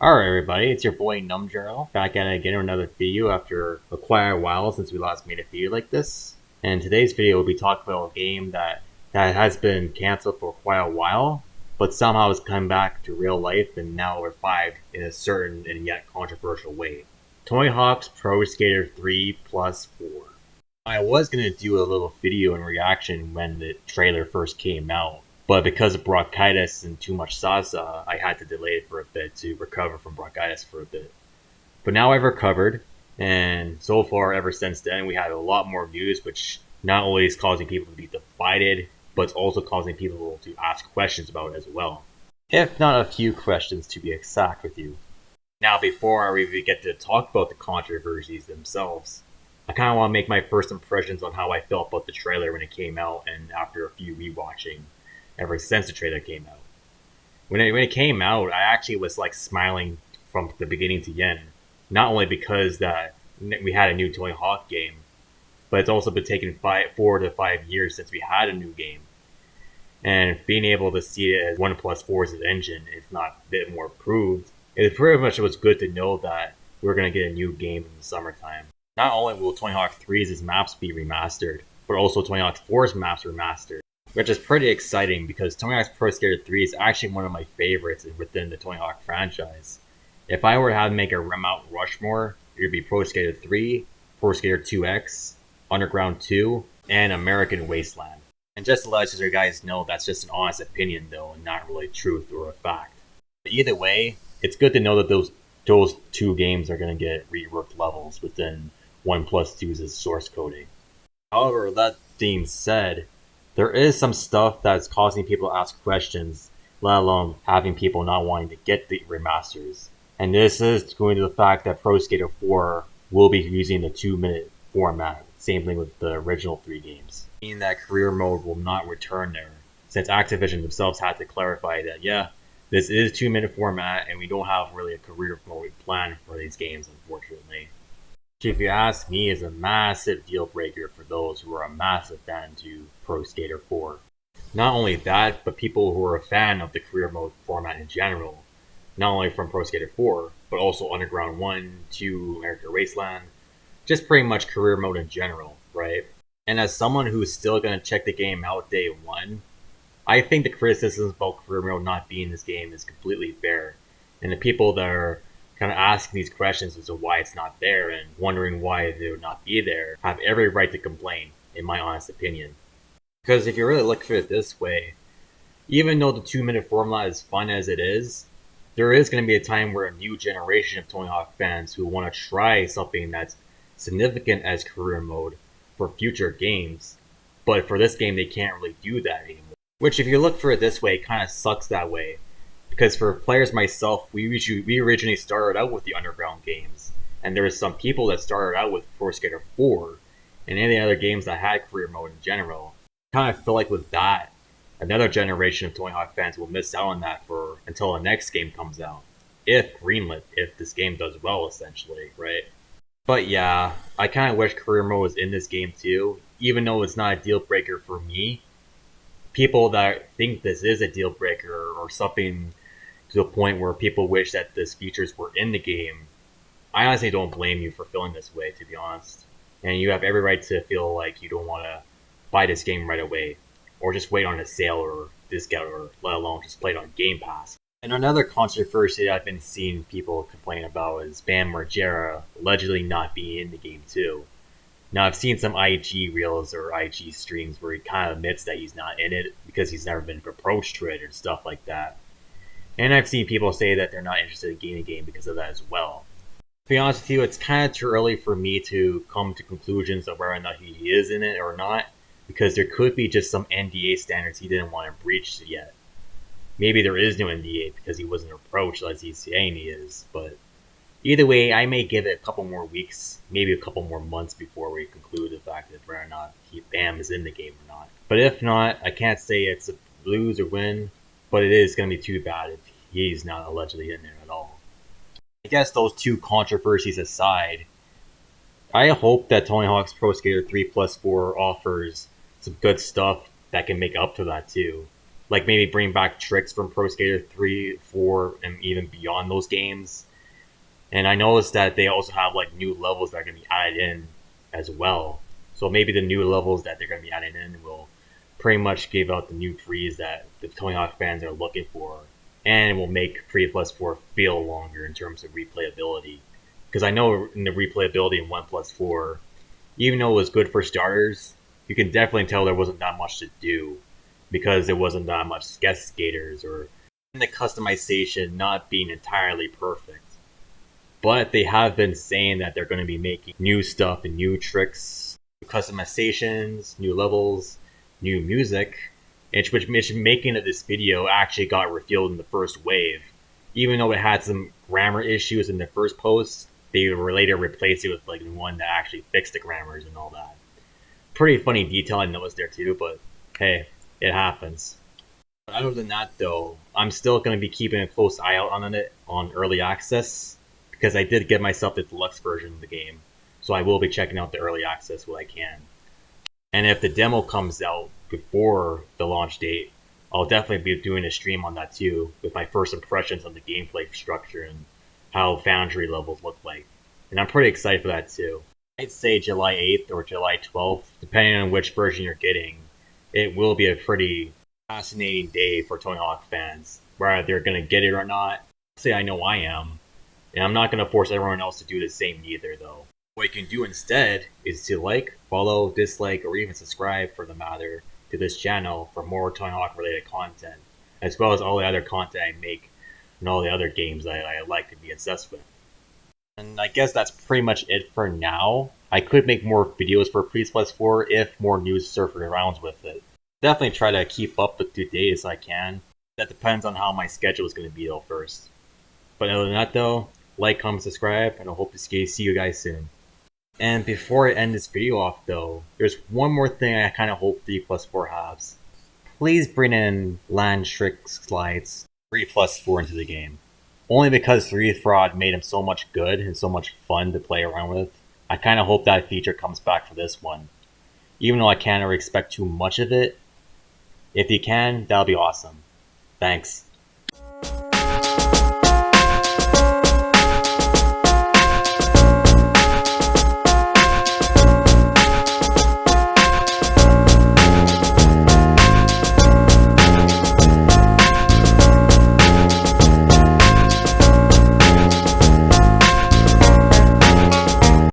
Alright everybody, it's your boy Numjaro, back at it again with another video after a quiet while since we last made a video like this. And today's video will be talking about a game that has been cancelled for quite a while, but somehow has come back to real life and now revived in a certain and yet controversial way. Tony Hawk's Pro Skater 3 plus 4. I was going to do a little video in reaction when the trailer first came out, but because of bronchitis and too much salsa, I had to delay it for a bit to recover from bronchitis for a bit. But now I've recovered, and so far, ever since then, we had a lot more news, which not only is causing people to be divided, but it's also causing people to ask questions about it as well. If not a few questions to be exact with you. Now, before I really get to talk about the controversies themselves, I kind of want to make my first impressions on how I felt about the trailer when it came out and after a few rewatching ever since the trailer came out. When it came out, I actually was like smiling from the beginning to the end. Not only because that we had a new Tony Hawk game, but it's also been taking 4 to 5 years since we had a new game. And being able to see it as 1+4's engine, if not a bit more improved, it pretty much was good to know that we're going to get a new game in the summertime. Not only will Tony Hawk 3's maps be remastered, but also Tony Hawk 4's maps remastered, which is pretty exciting because Tony Hawk's Pro Skater 3 is actually one of my favorites within the Tony Hawk franchise. If I were to have to make a Mount Rushmore, it would be Pro Skater 3, Pro Skater 2X, Underground 2, and American Wasteland. And just to let you guys know, that's just an honest opinion though, and not really truth or a fact. But either way, it's good to know that those two games are going to get reworked levels within 1+2's source coding. However, that being said, there is some stuff that's causing people to ask questions, let alone having people not wanting to get the remasters. And this is going to the fact that Pro Skater 4 will be using the 2-minute format, same thing with the original 3 games. Meaning that career mode will not return there, since Activision themselves had to clarify that, yeah, this is 2-minute format and we don't have really a career mode plan for these games, unfortunately. Which, if you ask me, is a massive deal breaker for those who are a massive fan to Pro Skater 4. Not only that, but people who are a fan of the career mode format in general, not only from Pro Skater 4, but also Underground 1, 2, American Wasteland, just pretty much career mode in general, right? And as someone who's still going to check the game out day one, I think the criticisms about career mode not being in this game is completely fair. And the people that are kind of asking these questions as to why it's not there and wondering why it would not be there have every right to complain, in my honest opinion. Because if you really look at it this way, even though the 2-minute format is fun as it is, there is going to be a time where a new generation of Tony Hawk fans who want to try something that's significant as career mode for future games, but for this game they can't really do that anymore. Which, if you look for it this way, kind of sucks that way. Because for players myself, we originally started out with the Underground games, and there was some people that started out with Pro Skater 4, and any other games that had career mode in general. I kind of feel like with that, another generation of Tony Hawk fans will miss out on that until the next game comes out. If greenlit, if this game does well, essentially, right? But yeah, I kind of wish career mode was in this game too, even though it's not a deal breaker for me. People that think this is a deal breaker or something to the point where people wish that these features were in the game, I honestly don't blame you for feeling this way, to be honest. And you have every right to feel like you don't want to buy this game right away, or just wait on a sale or discount, or let alone just play it on Game Pass. And another controversy I've been seeing people complain about is Bam Margera allegedly not being in the game too. Now, I've seen some IG reels or IG streams where he kind of admits that he's not in it because he's never been approached to it and stuff like that. And I've seen people say that they're not interested in getting the game because of that as well. To be honest with you, it's kind of too early for me to come to conclusions of whether or not he is in it or not, because there could be just some NDA standards he didn't want to breach yet. Maybe there is no NDA because he wasn't approached as he's saying he is, but either way, I may give it a couple more weeks, maybe a couple more months before we conclude the fact that whether or not Bam is in the game or not. But if not, I can't say it's a lose or win, but it is going to be too bad if he's not allegedly in there at all. I guess those two controversies aside, I hope that Tony Hawk's Pro Skater 3 plus 4 offers some good stuff that can make up for that too. Like maybe bring back tricks from Pro Skater 3, 4, and even beyond those games. And I noticed that they also have like new levels that are going to be added in as well. So maybe the new levels that they're going to be adding in will pretty much give out the new freeze that the Tony Hawk fans are looking for, and it will make 3+4 feel longer in terms of replayability. Because I know in the replayability in 1+4, even though it was good for starters, you can definitely tell there wasn't that much to do because there wasn't that much guest skaters or the customization not being entirely perfect. But they have been saying that they're going to be making new stuff and new tricks, customizations, new levels, new music, which making of this video actually got revealed in the first wave. Even though it had some grammar issues in the first post, they later replaced it with like one that actually fixed the grammars and all that. Pretty funny detail I noticed there too, but hey, it happens. Other than that though, I'm still going to be keeping a close eye out on it on early access because I did get myself the deluxe version of the game, so I will be checking out the early access when I can. And if the demo comes out before the launch date, I'll definitely be doing a stream on that too, with my first impressions on the gameplay structure and how Foundry levels look like. And I'm pretty excited for that too. I'd say July 8th or July 12th, depending on which version you're getting. It will be a pretty fascinating day for Tony Hawk fans, whether they're going to get it or not. Say I know I am. And I'm not going to force everyone else to do the same either, though. What you can do instead is to like, follow, dislike, or even subscribe, for the matter, to this channel for more Tony Hawk related content, as well as all the other content I make and all the other games I like to be obsessed with. And I guess that's pretty much it for now. I could make more videos for Pre+4 if more news surfaced around with it. Definitely try to keep up with to date as I can. That depends on how my schedule is going to be though first. But other than that though, like, comment, subscribe, and I hope to see you guys soon. And before I end this video off though, there's one more thing I kind of hope 3+4 has. Please bring in land trick slides 3+4 into the game. Only because 3 Fraud made him so much good and so much fun to play around with. I kind of hope that feature comes back for this one. Even though I can't really expect too much of it, if you can, that'll be awesome. Thanks.